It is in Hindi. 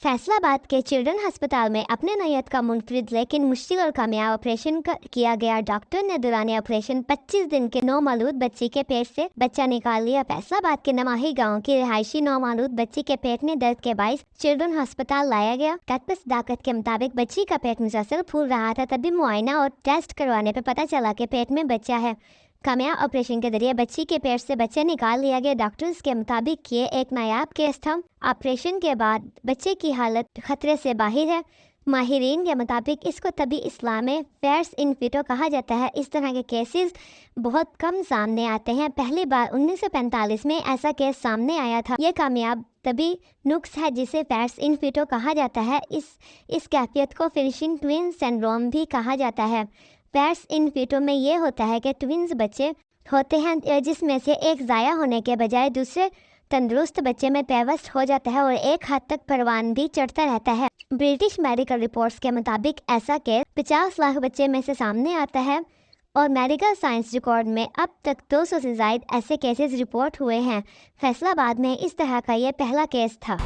फैसलाबाद के चिल्ड्रन अस्पताल में अपने नैयत का मुनफरिद लेकिन मुश्किल और कामयाब ऑपरेशन किया गया। डॉक्टर ने दौरान ऑपरेशन 25 दिन के नौमालूद बच्ची के पेट से बच्चा निकाल लिया। फैसलाबाद के नमाही गांव की रिहायशी नौमालूद बच्ची के पेट में दर्द के बायस चिल्ड्रन अस्पताल लाया गया। डॉक्टर सदाकत के मुताबिक बच्ची का पेट मुसलसल फूल रहा था, तभी मुआयना और टेस्ट करवाने पर पता चला कि पेट में बच्चा है। कामयाब ऑपरेशन के जरिए बच्ची के पेट से बच्चा निकाल लिया गया। डॉक्टर्स के मुताबिक ये एक नायाब केस था। ऑपरेशन के बाद बच्चे की हालत खतरे से बाहर है। माहिरीन के मुताबिक इसको तभी इस्लाम में फेर्स इन फिटो कहा जाता है। इस तरह के केसेस बहुत कम सामने आते हैं। पहली बार 1945 में ऐसा केस सामने आया था। ये कामयाब तभी नुक्स है जिसे फेर्स इन फिटो कहा जाता है। इस कैफियत को फिनिशिंग ट्विन सिंड्रोम भी कहा जाता है। फेर्स इन फिटो में ये होता है कि ट्विन्स बच्चे होते हैं जिसमें से एक ज़ाया होने के बजाय दूसरे तंदुरुस्त बच्चे में पेवस्त हो जाता है और एक हद तक परवान भी चढ़ता रहता है। ब्रिटिश मेडिकल रिपोर्ट्स के मुताबिक ऐसा केस 50 लाख बच्चे में से सामने आता है और मेडिकल साइंस रिकॉर्ड में अब तक 200 से ज़ायद ऐसे केसेस रिपोर्ट हुए हैं। फैसलाबाद में इस तरह का ये पहला केस था।